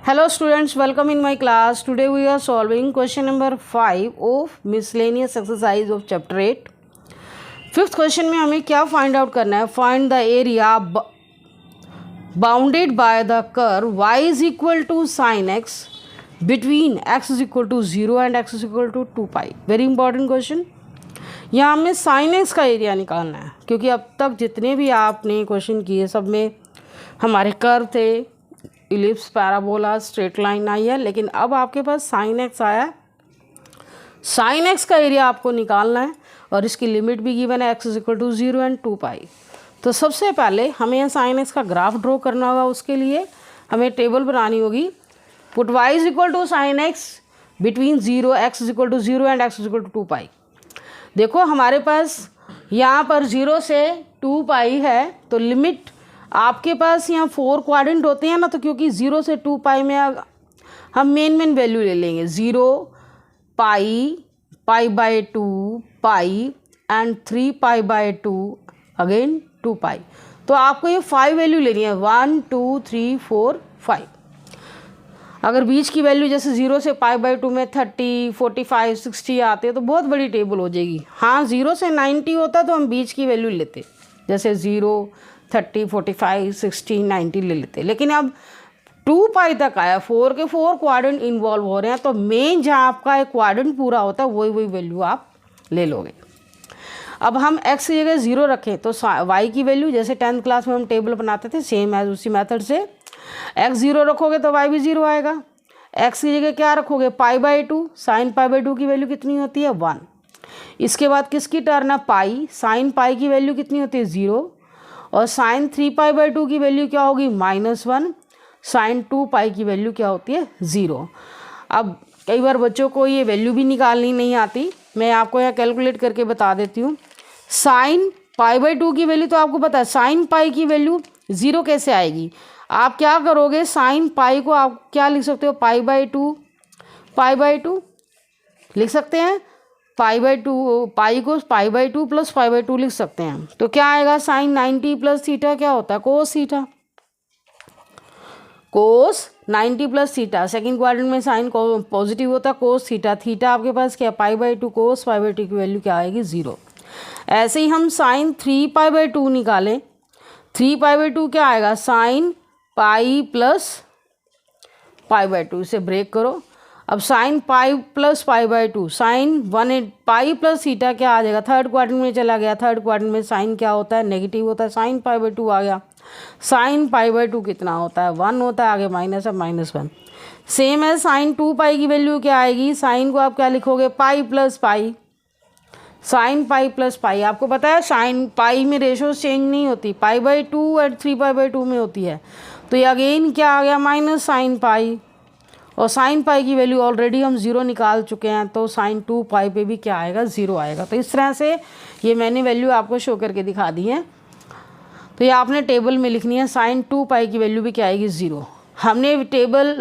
Hello students, welcome in my class. Today we are solving question number 5 of miscellaneous exercise of chapter 8. Fifth question में हमें क्या find out करना है? Find the area bounded by the curve y is equal to sine x between x is equal to 0 and x is equal to 2 pi. Very important question. यहाँ हमें sign x का area निकालना है, क्योंकि अब तक जितने भी आपने क्वेश्चन किए सब में हमारे कर्व थे, इलिप्स, पैराबोला, स्ट्रेट लाइन आई है, लेकिन अब आपके पास साइन एक्स आया है. साइन एक्स का एरिया आपको निकालना है और इसकी लिमिट भी गिवन है, x is equal to 0 and 2 pi. तो सबसे पहले हमें साइन एक्स का ग्राफ ड्रॉ करना होगा. उसके लिए हमें टेबल बनानी होगी. Put y is equal to sine x between 0, x is equal to 0 and x is equal to 2 pi. देखो हमारे पास यहाँ पर 0 से 2 पाई है, तो लिमिट आपके पास यहाँ 4 क्वाड्रेंट होते हैं ना, तो क्योंकि 0 से 2 पाई में हम मेन वैल्यू ले लेंगे. 0, pi, pi by 2, pi and 3 pi by 2, again 2 pi. तो आपको ये 5 वैल्यू लेनी है. 1 2 3 4 5. अगर बीच की वैल्यू जैसे 0 से पाई बाय 2 में 30, 45, 60 आते हैं तो बहुत बड़ी टेबल हो जाएगी. हाँ, 0 से 90 होता तो हम बीच की वैल्यू लेते, जैसे 0, 30, 45, 60, 90 ले लेते. लेकिन अब 2 पाई तक आया, 4 के 4 क्वाड्रेंट इन्वॉल्व हो रहे हैं, तो मेन जहाँ आपका एक क्वाड्रेंट पूरा होता है वही वैल्यू आप ले लोगे. अब हम x की जगह 0 रखें तो y की वैल्यू जैसे 10th क्लास में हम टेबल बनाते थे, सेम एज उसी मेथड से x 0 रखोगे तो y भी 0 आएगा. x की जगह क्या रखोगे? पाई बाई 2. साइन पाई बाई 2 की वैल्यू कितनी होती है? 1. इसके बाद किसकी टर्न है? पाई. साइन पाई की वैल्यू कितनी होती है? 0. और साइन 3 पाई बाई 2 की वैल्यू क्या होगी? -1. साइन 2 पाई की वैल्यू क्या होती है? 0. अब कई बार बच्चों को ये वैल्यू भी निकालनी नहीं आती, मैं आपको यहाँ कैलकुलेट करके बता देती हूँ. साइन पाई बाई 2 की वैल्यू तो आपको पता है, साइन पाई की वैल्यू 0 कैसे आएगी? आप क्या करोगे? साइन पाई को आप क्या लिख सकते हो? पाई बाई 2, पाई बाई 2 लिख सकते हैं. पाई बाई 2, पाई को पाई बाई 2 प्लस पाई बाई 2 लिख सकते हैं. तो क्या आएगा? साइन 90 प्लस थीटा क्या होता है? Cos theta. Cos 90 plus theta. Second quadrant में साइन पॉजिटिव होता है, कोस थीटा. थीटा आपके पास क्या? पाई बाई 2. कोस पाई बाई 2 की वैल्यू क्या आएगी? 0. ऐसे ही हम साइन 3 पाई बाई 2 निकालें. 3 पाई बाई 2 क्या आएगा? Sine pi plus pi by 2. इसे ब्रेक करो. अब sine pi plus pi by 2, sine 1 pi plus theta क्या आ जाएगा? थर्ड क्वाड्रेंट में चला गया. थर्ड क्वाड्रेंट में साइन क्या होता है? नेगेटिव होता है. साइन पाई बाई 2 आ गया. साइन पाई बाई 2 कितना होता है? 1 होता है. आगे माइनस है, -1. सेम है साइन 2 पाई की वैल्यू क्या आएगी? साइन को आप क्या लिखोगे? पाई प्लस पाई. साइन पाई प्लस पाई. आपको पता है साइन पाई में रेशो चेंज नहीं होती, पाई बाई 2 और 3 पाई बाई 2 में होती है. तो ये अगेन क्या आ गया? Minus sine pi. और साइन पाई की वैल्यू ऑलरेडी हम 0 निकाल चुके हैं, तो साइन 2 पाई पे भी क्या आएगा? 0 आएगा. तो इस तरह से ये मैंने वैल्यू आपको शो करके दिखा दी है. तो ये आपने टेबल में लिखनी है. साइन 2 पाई की वैल्यू भी क्या आएगी? 0. हमने टेबल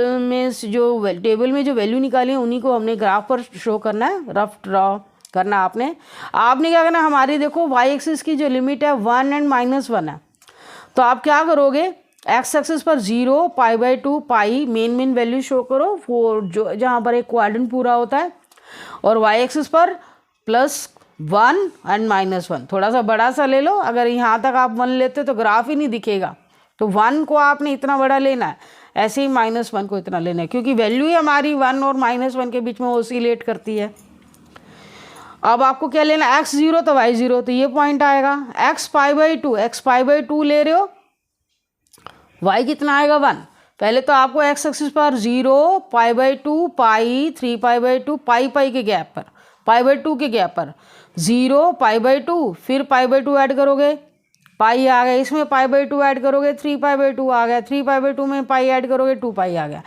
में जो वैल्यू निकाली है उन्हीं को हमने ग्राफ पर शो करना है, रफ ड्रॉ करना. आपने क्या करना? हमारी देखो वाई एक्सिस की जो लिमिट है 1 एंड -1 है. तो आप क्या करोगे? एक्स एक्सिस पर 0, पाई by 2, pi main value show करो, वो जो जहाँ पर एक क्वाड्रेंट पूरा होता है. और वाई एक्सिस पर +1 एंड -1. थोड़ा सा बड़ा सा ले लो. अगर यहाँ तक आप 1 लेते तो ग्राफ ही नहीं दिखेगा. तो 1 को आपने इतना बड़ा लेना है, ऐसे ही -1 को इतना लेना है, क्योंकि वैल्यू ही हमारी 1 और -1 के बीच में ओसिलेट करती है. अब आपको क्या लेना? x 0 तो y 0, तो ये पॉइंट आएगा. x pi by 2, x pi by 2 ले रहे हो, y कितना आएगा? 1. पहले तो आपको x एक्सिस पर 0, पाई बाई 2, पाई, 3 पाई बाई 2, पाई पाई के गैप पर, पाई बाई 2 के गैप पर 0, पाई बाई 2, फिर पाई बाई 2 ऐड करोगे, पाई आ गया. इसमें पाई बाई 2 ऐड करोगे, 3 पाई बाई 2 आ गया. 3 पाई बाई 2 में पाई ऐड करोगे, 2 पाई आ गया.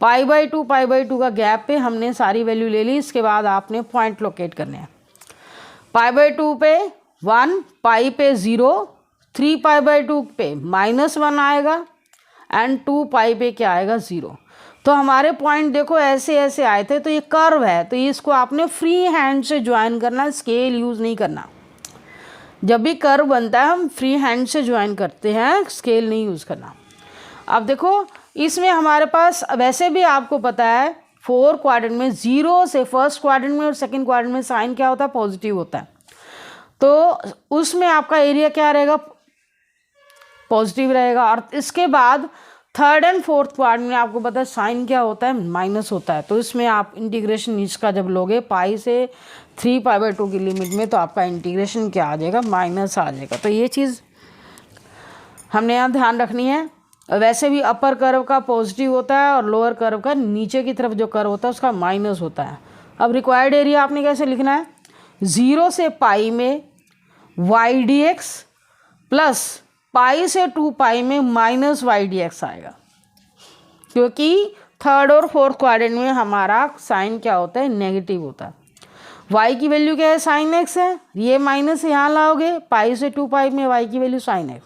पाई बाई 2 का गैप पे हमने सारी वैल्यू ले ली. इसके बाद आपने पॉइंट लोकेट करने हैं. पाई बाई 2 पे 1, पाई पे 0, 3 पाई बाई 2 पे -1 आएगा एंड 2 पाई पे क्या आएगा? 0. तो हमारे पॉइंट देखो ऐसे ऐसे आए थे. तो ये कर्व है, तो इसको आपने फ्री हैंड से ज्वाइन करना, स्केल यूज़ नहीं करना. जब भी कर्व बनता है हम फ्री हैंड से ज्वाइन करते हैं, स्केल नहीं यूज़ करना. अब देखो इसमें हमारे पास वैसे भी आपको पता है 4 क्वाड्रेंट में 0 से फर्स्ट क्वाड्रेंट में और सेकंड क्वाड्रेंट में साइन क्या होता है, पॉजिटिव होता है। तो उसमें आपका एरिया क्या रहेगा, पॉजिटिव रहेगा। और इसके बाद थर्ड एंड फोर्थ क्वाड्रेंट में आपको पता है साइन क्या होता है, माइनस होता है। तो इसमें आप इंटीग्रेशन इसका जब लोगे पाई से 3π/2 की लिमिट में, तो आपका इंटीग्रेशन क्या आ जाएगा, माइनस आ जाएगा। तो ये चीज़ हमने यहाँ ध्यान रखनी है। वैसे भी अपर कर्व का पॉजिटिव होता है और लोअर कर्व का, नीचे की तरफ जो कर्व होता है उसका माइनस होता है। अब रिक्वायर्ड एरिया आपने कैसे लिखना है, 0 से पाई में y/dx प्लस पाई से 2π में -y/dx आएगा, क्योंकि थर्ड और फोर्थ क्वाड्रेंट में हमारा साइन क्या होता है, नेगेटिव होता है। y की वैल्यू क्या है, साइन x है, ये माइनस यहाँ लाओगे, पाई से 2π में y की वैल्यू साइन x।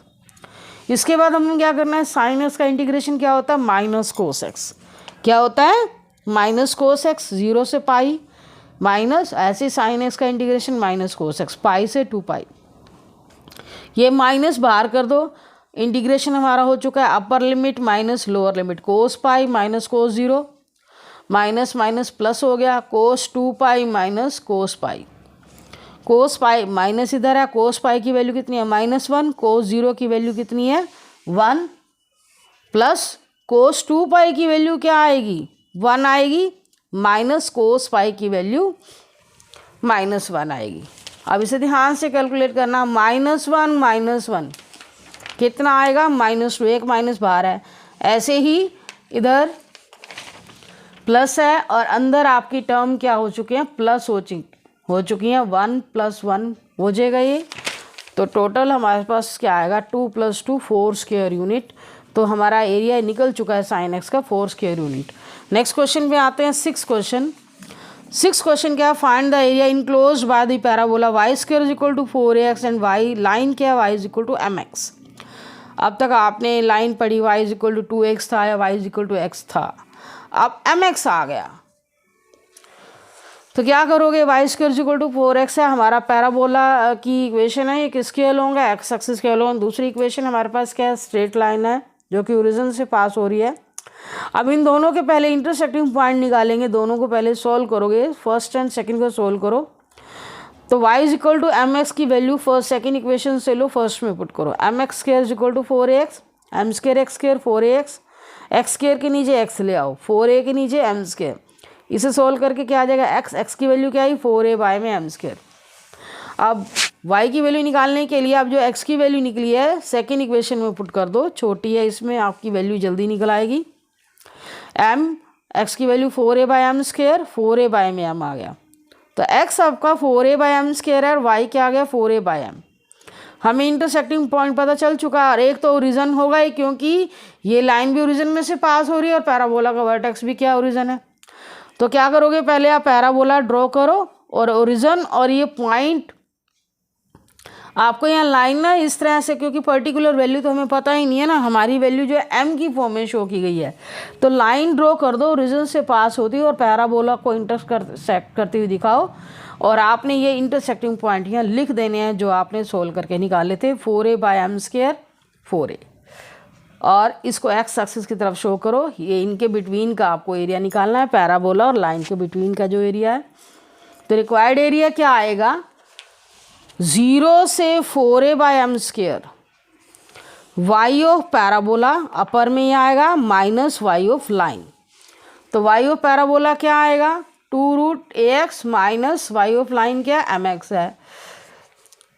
इसके बाद हमें क्या करना है, साइन x का इंटीग्रेशन क्या होता है, माइनस कोस x। क्या होता है, माइनस कोस x, 0 से पाई माइनस, ऐसे साइन x का इंटीग्रेशन माइनस कोस x, पाई से 2π। ये माइनस बाहर कर दो, इंटीग्रेशन हमारा हो चुका है upper limit minus lower limit, cos pi minus cos 0, minus minus plus हो गया, कोस 2π माइनस कोस पाई। कोस पाई माइनस इधर है, कोस पाई की वैल्यू कितनी है, -1, कोस 0 की वैल्यू कितनी है, 1, प्लस कोस 2π की वैल्यू क्या आएगी, 1 आएगी, माइनस कोस पाई की वैल्यू -1 आएगी। अब इसे ध्यान से कैलकुलेट करना, -1 कितना आएगा, -2, एक माइनस बाहर है। ऐसे ही इधर प्लस है और अंदर आपकी टर्म क्या हो चुकी है, प्लस हो चुकी हैं, 1 + 1 हो जाएगा ये। तो टोटल हमारे पास क्या आएगा, 2 + 2 4 स्क्वायर यूनिट। तो हमारा एरिया निकल चुका है साइन x का 4 स्क्वायर यूनिट। नेक्स्ट क्वेश्चन पे आते हैं, 6 क्वेश्चन क्या है, find the area enclosed by the parabola y² = 4ax and y line क्या है, y = mx। अब तक आपने लाइन पढ़ी y = 2x था या y = x था, अब mx आ गया तो क्या करोगे, y² = 4x है, हमारा पैराबोला की इक्वेशन है, ये किसके अलोंग है, x एक्सिस के अलोंग। दूसरी इक्वेशन हमारे पास क्या है, स्ट्रेट लाइन है जो कि ओरिजिन से पास हो रही है। अब इन दोनों के पहले इंटरसेक्टिंग पॉइंट निकालेंगे, दोनों को पहले सोल्व करोगे, फर्स्ट एंड सेकंड को सोल्व करो। तो y = mx की वैल्यू फर्स्ट सेकंड इक्वेशन से लो, फर्स्ट में पुट करो, mx² = 4ax, m² x² 4ax, x² के नीचे x ले आओ, 4a के नीचे m², इसे सोल्व करके क्या आ जाएगा, x की वैल्यू क्या आई, 4a में m²। अब y की वैल्यू निकालने के लिए अब जो x की वैल्यू निकली है सेकंड इक्वेशन में पुट कर दो, छोटी है इसमें आपकी वैल्यू जल्दी निकल आएगी। x की वैल्यू 4a/m², 4a में m आ गया, तो x आपका 4a/m² है और y क्या आ गया, 4a/m। हमें इंटरसेक्टिंग पॉइंट पता चल चुका है, और एक तो ओरिजिन होगा ही क्योंकि ये लाइन भी ओरिजिन में से पास हो रही है और पैराबोला का वर्टेक्स भी क्या ओरिजिन है। तो क्या करोगे, पहले आप पैराबोला ड्रॉ करो और ओरिजिन और ये पॉइंट आपको यहाँ लाइन ना इस तरह से, क्योंकि पर्टिकुलर वैल्यू तो हमें पता ही नहीं है ना, हमारी वैल्यू जो है m की फॉर्म में शो की गई है। तो लाइन ड्रॉ कर दो, ओरिजिन से पास होती है और पैराबोला को इंटरसेक्ट करती हुई दिखाओ, और आपने ये इंटरसेक्टिंग पॉइंट यहाँ लिख देने हैं जो आपने सोल्व करके निकाले थे, 4a/m², 4a, और इसको x एक्सिस की तरफ शो करो। ये इनके बिटवीन का आपको एरिया निकालना है, पैराबोला और लाइन के बिटवीन का जो एरिया है। तो रिक्वायर्ड एरिया क्या आएगा, 0 से 4a/m², y ऑफ पैराबोला अपर में ये आएगा माइनस y ऑफ लाइन। तो y ऑफ पैराबोला क्या आएगा, 2√ax minus y of line क्या है, mx है।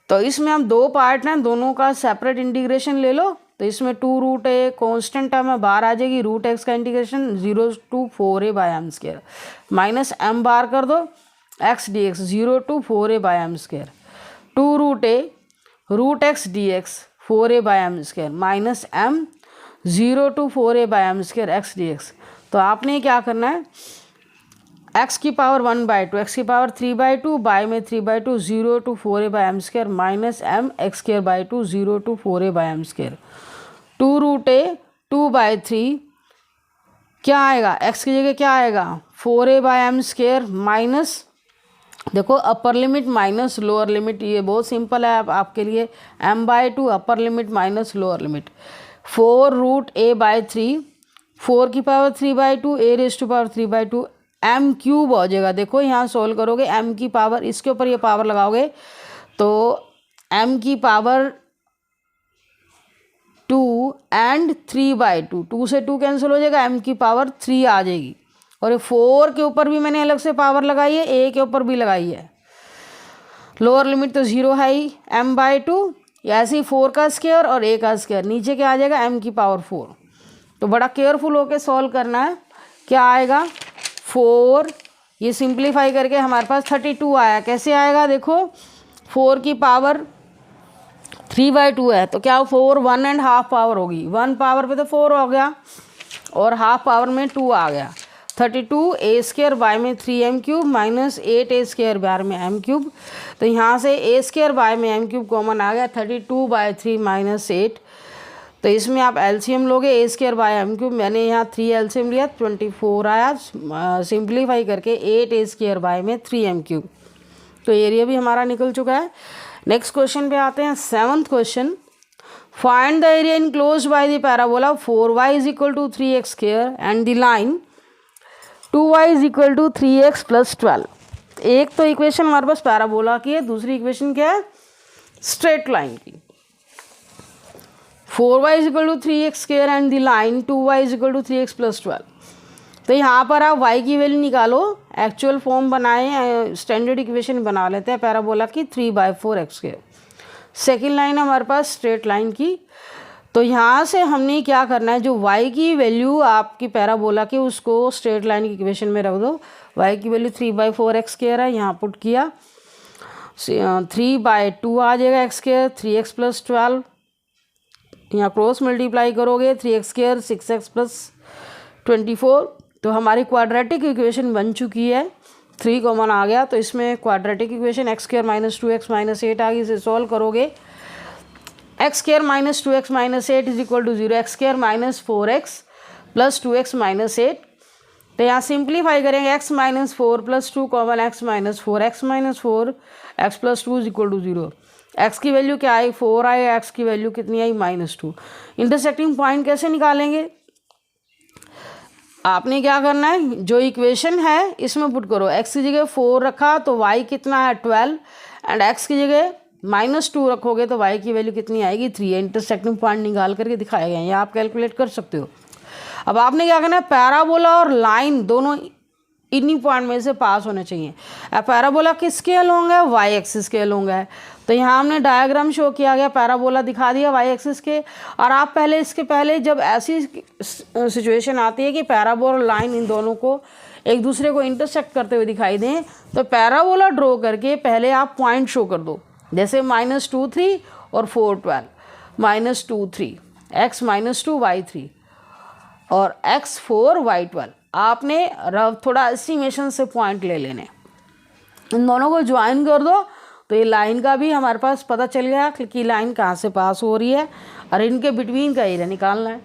तो इसमें हम दो पार्ट हैं, दोनों का सेपरेट इंटीग्रेशन ले लो। तो इसमें 2√a कॉन्स्टेंट टर्म है, बाहर आ जाएगी, √x का integration 0 to 4a/m² minus m बाहर कर दो, x dx 0 to 4a/m², 2√a √x dx 4a/m² minus m 0 to 4a/m² x dx। तो आपने क्या करना है, x की पावर 1/2, x की पावर 3/2, बाय में 3/2, 0 to 4a/m² minus m x²/2 0 to 4a/m², 2√a 2/3 क्या आएगा, x की जगह क्या आएगा, 4a/m² माइनस, देखो अपर लिमिट माइनस लोअर लिमिट, ये बहुत सिंपल है आपके लिए, m/2 अपर limit minus lower limit, 4√a/3, 4⁻³ a⁻3/2 m cube हो जाएगा। देखो यहाँ सोल्व करोगे m की पावर, इसके ऊपर ये पावर लगाओगे तो m की पावर 2 एंड 3/2, 2 से 2 कैंसिल हो जाएगा, m की पावर 3 आ जाएगी। और ये 4 के ऊपर भी मैंने अलग से पावर लगाई है, a के ऊपर भी लगाई है। लोअर लिमिट तो 0 है ही, m/2, ऐसे ही 4 का स्क्वायर और a का स्क्वायर, नीचे क्या आ जाएगा m की पावर 4। तो बड़ा केयरफुल होके सॉल्व करना है। क्या आएगा 4, ये सिंप्लीफाई करके हमारे पास 32 आया। कैसे आएगा देखो, 4 की पावर 3/2 है तो क्या 4 1.5 पावर होगी, 1 पावर पे तो 4 हो गया और हाफ पावर में 2 आ गया। 32 a² बाय में 3m³ माइनस 8 a² बाय में m³। तो यहाँ से a² बाय में m³ कॉमन आ गया, 32/3 माइनस 8। तो इसमें आप एलसीएम लोगे, a² बाय m³, मैंने यहाँ 3 एलसीएम लिया, 24 आया। सिंप्लीफाई करके 8 a² बाय में 3m³। तो एरिया भी हमारा निकल चुका है। नेक्स्ट क्वेश्चन पे आते हैं, 7th question. Find the area enclosed by the parabola 4y = 3x² and the line 2y = 3x + 12। एक तो इक्वेशन हमारे पास पैराबोला की है, दूसरी इक्वेशन क्या है, स्ट्रेट लाइन की। 4y = 3x² and the line 2y = 3x + 12। तो यहाँ पर आप y की वैल्यू निकालो, एक्चुअल फॉर्म बनाए, स्टैंडर्ड इक्वेशन बना लेते हैं पैराबोला की 3/4x²। सेकेंड लाइन हमारे पास स्ट्रेट लाइन की। तो यहाँ से हमने क्या करना है, जो y की वैल्यू आपकी पैराबोला की उसको स्ट्रेट लाइन की इक्वेशन में रख दो। y की वैल्यू 3/4x² है, यहाँ पुट किया, 3/2 आ जाएगा x², 3x + 12, यहाँ क्रॉस मल्टीप्लाई करोगे 3x² 6x + 24। तो हमारी क्वाड्रेटिक इक्वेशन बन चुकी है, 3 कॉमन आ गया। तो इसमें क्वाड्रेटिक इक्वेशन x² - 2x - 8 आ गई। इसे सॉल्व करोगे x² - 2x - 8 = 0, x² - 4x + 2x - 8। तो यहाँ सिंप्लीफाई करेंगे, x - 4 + 2 common, x - 4, x - 4 x + 2 = 0। x की वैल्यू क्या आई, 4 आई, x की वैल्यू कितनी आई, -2। इंटरसेक्टिंग पॉइंट कैसे निकालेंगे, आपने क्या करना है, जो इक्वेशन है इसमें पुट करो। x की जगह 4 रखा तो y कितना है 12, एंड x की जगह -2 रखोगे तो y की वैल्यू कितनी आएगी 3 है। इंटरसेक्टिंग पॉइंट निकाल करके दिखाया गया है, ये आप कैलकुलेट कर सकते हो। अब आपने क्या करना है, पैराबोला और लाइन दोनों इन्हीं पॉइंट में से पास होने चाहिए। अब पैराबोला किसके अलोंग है, y एक्सिस के अलोंग है। तो यहाँ हमने डायग्राम शो किया गया, पैराबोला दिखा दिया y एक्सिस के। और आप पहले, इसके पहले जब ऐसी सिचुएशन आती है कि पैराबोला और लाइन इन दोनों को एक दूसरे को इंटरसेक्ट करते हुए दिखाई दें, तो पैराबोला ड्रॉ करके पहले आप पॉइंट शो कर दो। जैसे -2 3 और 4 12, -2 3, x - 2 y 3 और x 4 y 12। आपने थोड़ा एस्टिमेशन से पॉइंट ले लेने, इन दोनों को ज्वाइन कर दो। तो ये लाइन का भी हमारे पास पता चल गया कि लाइन कहाँ से पास हो रही है, और इनके बिटवीन का एरिया निकालना है।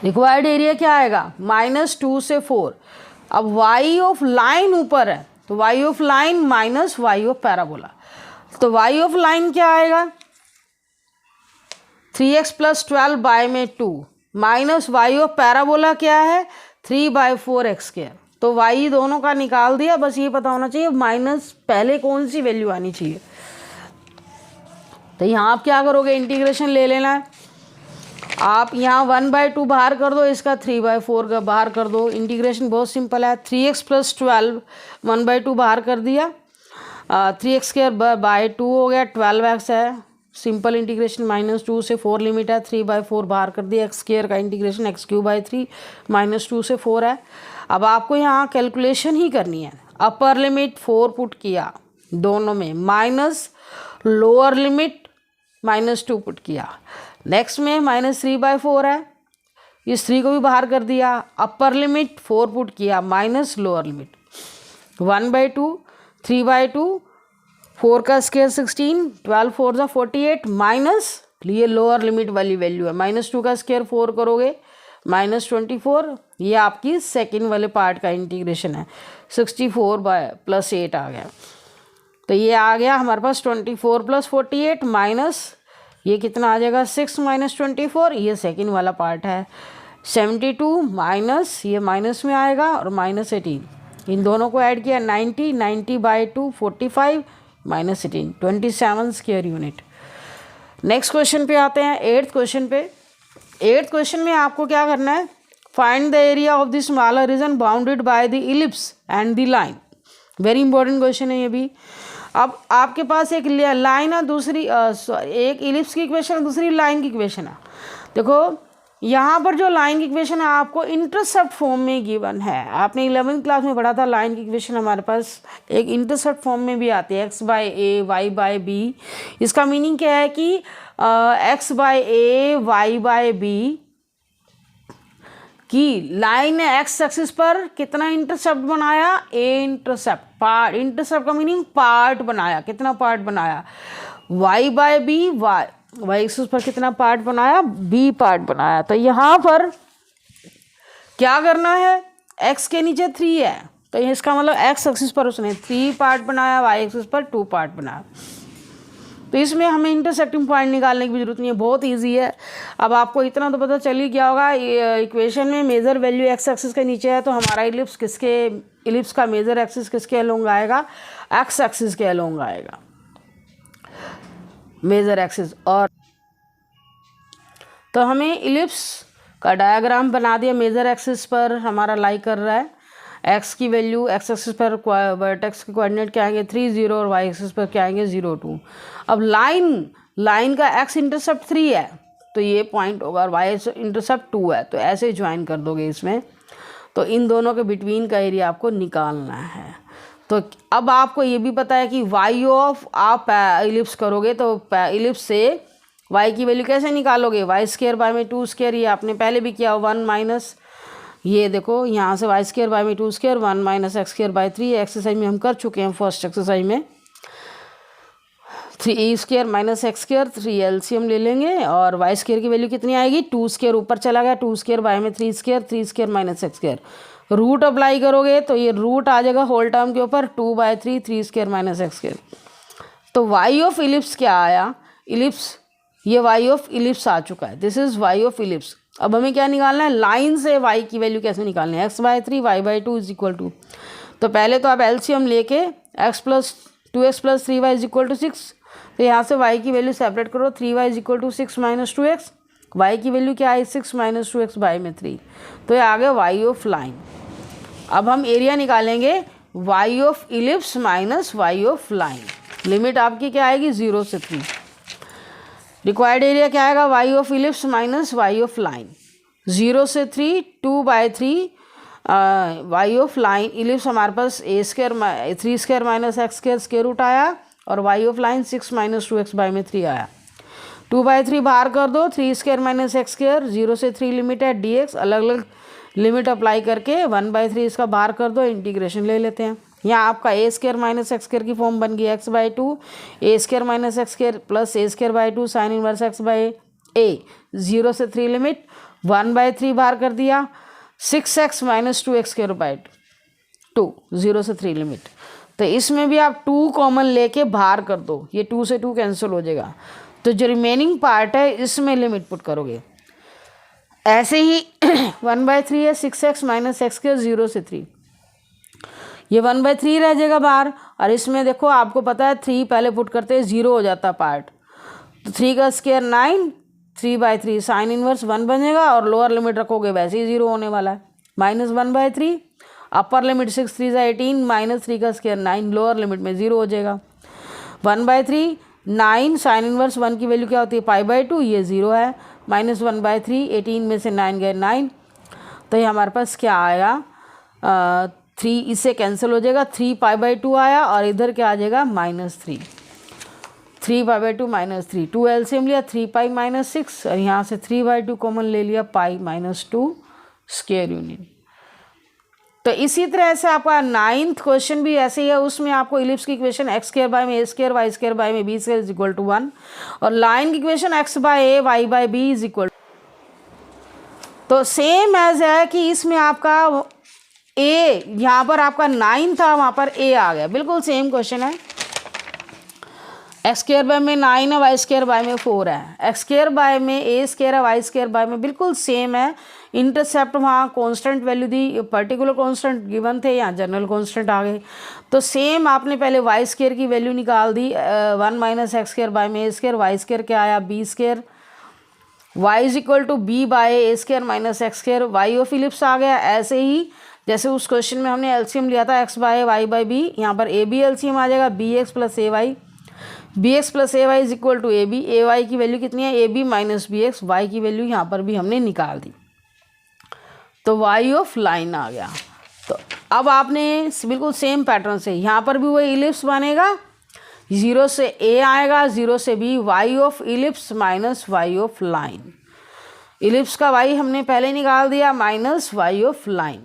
रिक्वायर्ड एरिया क्या आएगा, -2 से 4। अब y ऑफ लाइन ऊपर है तो y of line minus y of parabola. तो y ऑफ लाइन क्या आएगा, 3x + 12 बाय में 2 माइनस y ऑफ पैराबोला क्या है 3/4x²। तो y दोनों का निकाल दिया, बस ये पता होना चाहिए माइनस पहले कौन सी वैल्यू आनी चाहिए। तो यहाँ आप क्या करोगे, इंटीग्रेशन ले लेना है। आप यहाँ 1/2 बाहर कर दो, इसका 3/4 का बाहर कर दो। इंटीग्रेशन बहुत सिंपल है, 3x + 12 1/2 बाहर कर दिया, 3x² बाय 2 हो गया, 12x है। सिंपल इंटीग्रेशन, -2 से 4 लिमिट है, 3/4 बाहर कर दिया। x² का इंटीग्रेशन x³/3 -2 से 4 है। अब आपको यहाँ कैलकुलेशन ही करनी है। अपर लिमिट 4 पुट किया दोनों में, माइनस लोअर लिमिट -2 पुट किया। नेक्स्ट में -3/4 है, इस 3 को भी बाहर कर दिया। अपर लिमिट 4 पुट किया माइनस लोअर लिमिट 1/2, 3/2, 4 का स्क्वायर 16, 12 4 = 48 माइनस ये लोअर लिमिट वाली वैल्यू है, -2 का स्क्वायर 4 करोगे -24। ये आपकी सेकंड वाले पार्ट का इंटीग्रेशन है, 64 + 8 आ गया। तो ये आ गया हमारे पास 24 + 48 माइनस ये कितना आ जाएगा 6 माइनस 24, ये सेकेंड वाला पार्ट है। 72 माइनस, ये माइनस में आएगा और माइनस 18, इन दोनों को ऐड किया 90, 90/2 45 minus 18 27 square unit. Next question पे आते हैं, 8th क्वेश्चन पे। 8th क्वेश्चन में आपको क्या करना है, find the area of the smaller reason bounded by the ellipse and the line. Very important question है ये भी। अब आपके पास एक लाइन है, दूसरी एक इलिप्स की इक्वेशन है, दूसरी लाइन की इक्वेशन है। देखो यहाँ पर जो लाइन की इक्वेशन है आपको इंटरसेप्ट फॉर्म में गिवन है। आपने 11th क्लास में पढ़ा था लाइन की इक्वेशन हमारे पास एक इंटरसेप्ट फॉर्म में भी आती है, x/a y/b। इसका मीनिंग क्या है कि x/a y/b की लाइन ने एक्स एक्सिस पर कितना इंटरसेप्ट बनाया, ए इंटरसेप्ट। पार्ट, इंटरसेप्ट का मीनिंग पार्ट बनाया, कितना पार्ट बनाया, y/b वाई एक्सिस पर कितना पार्ट बनाया, बी पार्ट बनाया। तो यहाँ पर क्या करना है, x के नीचे 3 है, तो इसका मतलब x एक्सिस पर उसने 3 पार्ट बनाया, y एक्सिस पर 2 पार्ट बनाया। तो इसमें हमें इंटरसेक्टिंग पॉइंट निकालने की जरूरत नहीं है, बहुत इजी है। अब आपको इतना तो पता चल ही गया होगा, इक्वेशन में मेजर वैल्यू x एक्सिस के नीचे है, तो हमारा इलिप्स का मेजर एक्सिस किसके अलोंग आएगा, x एक्सिस के अलोंग आएगा मेजर एक्सिस। और तो हमें इलिप्स का डायग्राम बना दिया, मेजर एक्सिस पर हमारा लाई कर रहा है, x की वैल्यू x एक्सिस पर वर्टेक्स के कोऑर्डिनेट क्या आएंगे 3 0 और y एक्सिस पर क्या आएंगे 0 2। अब लाइन का x इंटरसेप्ट 3 है तो ये पॉइंट होगा, और y इंटरसेप्ट 2 है, तो ऐसे ज्वाइन कर दोगे इसमें। तो इन दोनों के बिटवीन का एरिया आपको निकालना है। तो अब आपको ये भी पता है कि y ऑफ आप इलिप्स करोगे तो इलिप्स से y की वैल्यू कैसे निकालोगे, y²/2², ये आपने पहले भी किया, 1 माइनस, ये देखो यहाँ से y²/2², 1 माइनस x²/3 एक्सरसाइज में हम कर चुके हैं, फर्स्ट एक्सरसाइज में 3e² माइनस x², 3 एलसीएम ले लेंगे और y² की वैल्यू कितनी आएगी, 2² ऊपर चला गया, 2² बाय में 3² 3² माइनस x², रूट अप्लाई करोगे तो ये रूट आ जाएगा होल टर्म के ऊपर 2/3 3² माइनस x²। तो y ऑफ इलिप्स क्या आया, इलिप्स, ये y ऑफ इलिप्स आ चुका है, this is y of ellipse. अब हमें क्या निकालना है, लाइन से y की वैल्यू कैसे निकालनी है, x/3 y/2 is equal to, तो पहले तो आप एलसीएम लेके x + 2x + 3y is equal to 6, तो यहाँ से y की वैल्यू सेपरेट करो, 3y is equal to 6 minus 2x, y की वैल्यू क्या है 6 माइनस 2x बाई में 3, तो ये आ गया y ऑफ लाइन। अब हम एरिया निकालेंगे y of ellipse minus y of line, limit आपकी क्या आएगी 0 से 3। रिक्वायर्ड एरिया क्या आएगा, y of ellipse minus y of line, 0 से 3 2/3 y ऑफ लाइन, इलिप्स हमारे पास a² 3² minus x² square root आया, और y of line 6 minus 2x by में 3 आया। 2/3 बाहर कर दो, 3² माइनस x², 0 से 3 लिमिट है dx, अलग अलग लिमिट अप्लाई करके 1/3 इसका बाहर कर दो, इंटीग्रेशन ले लेते हैं। यहाँ आपका a² माइनस x² की फॉर्म बन गई x/2, a² minus x² plus a²/2 sine inverse x/a, 0 से 3 लिमिट, 1/3 बाहर कर दिया, 6x माइनस 2x²/2, 0 से 3 लिमिट। तो इसमें भी आप 2 कॉमन लेके बाहर कर दो, ये 2 से 2 कैंसिल हो जाएगा, तो जो रिमेनिंग पार्ट है इसमें लिमिट पुट करोगे। ऐसे ही 1/3 है 6x माइनस x², 0 से 3, ये 1/3 रह जाएगा बाहर, और इसमें देखो आपको पता है 3 पहले पुट करते हैं 0 हो जाता पार्ट, तो 3 का स्क्वायर 9, 3/3 साइन इनवर्स 1 बनेगा, और लोअर लिमिट रखोगे वैसे ही 0 होने वाला है, माइनस 1/3, अपर लिमिट 6 3 18 माइनस 3 का स्क्वायर 9, लोअर लिमिट में 0 हो जाएगा, 1/3 9 साइन इनवर्स 1 की वैल्यू क्या होती है π/2, ये 0 है, माइनस 1/3 18 में से 9 गए 9, तो ये हमारे पास क्या आएगा 3, इससे कैंसिल हो जाएगा, 3 π/2 आया, और इधर क्या आ जाएगा -3, 3 π/2 -3, 2 एलसीएम लिया 3 पाई माइनस 6, और यहाँ से 3/2 कॉमन ले लिया π-2 स्क्वायर यूनिट। तो इसी तरह से आपका 9th क्वेश्चन भी ऐसे ही है, उसमें आपको इलिप्स की इक्वेशन x² बाय में a² y² बाय में b² इज इक्वल टू 1, और लाइन की equation x/a y/b is equal, तो सेम एज है कि इसमें आपका a, यहाँ पर आपका 9 था, वहाँ पर a आ गया, बिल्कुल सेम क्वेश्चन है। एक्स स्क्र बाय में 9 है, वाई स्क्र बाय में 4 है। एक्स स्क्र बाय में ए स्क्र है, वाई स्क्र बाय में बिल्कुल सेम है। इंटरसेप्ट वहाँ कांस्टेंट वैल्यू दी, पर्टिकुलर कांस्टेंट गिवन थे, यहाँ जनरल कांस्टेंट आ गए। तो सेम आपने पहले वाई स्क्र की वैल्यू निकाल दी, 1 माइनस एक्स स्क्र बाय में ए स्क्र, वाई स्क्र क्या आया b square, y is equal to b by a square minus x square, y of ellipse आ गया। ऐसे ही जैसे उस क्वेश्चन में हमने एलसीएम लिया था x by y by b, यहाँ पर ए बी एलसीएम आ जाएगा, b x plus a y, b x plus a y is equal to a b, a y की वैल्यू कितनी है a b minus b x, y की value यहाँ पर भी हमने निकाल दी, तो वाई ऑफ लाइन आ गया। तो अब आपने बिल्कुल सेम पैटर्न से यहाँ पर भी वही इलिप्स बनेगा, 0 से ए आएगा, 0 से b, y of ellipse minus y of line, ellipse का वाई हमने पहले निकाल दिया minus y of line,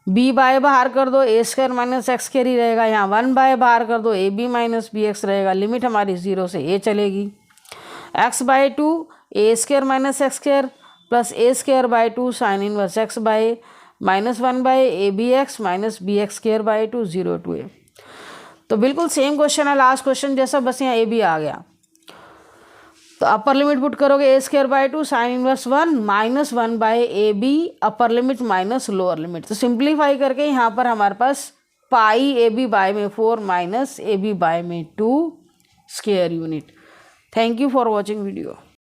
b by बाहर कर दो, a square minus x square ही रहेगा, यहाँ 1 बाय बाहर कर दो, a b minus b x रहेगा, लिमिट हमारी 0 से ए चलेगी, x by 2 a square minus x square plus a square by 2 sine inverse x bye minus 1 by a b x minus b x square by 2, 0 to a. तो बिल्कुल same question है last question जैसा, बस यहाँ A B आ गया। तो अपर limit put करोगे a square by 2 sine inverse 1 minus 1 by a b upper limit minus lower limit. तो सिंप्लीफाई करके यहाँ पर हमारे पास पाई ए बी बाय में 4 माइनस ए बी बाय में 2 square unit. Thank you for watching video.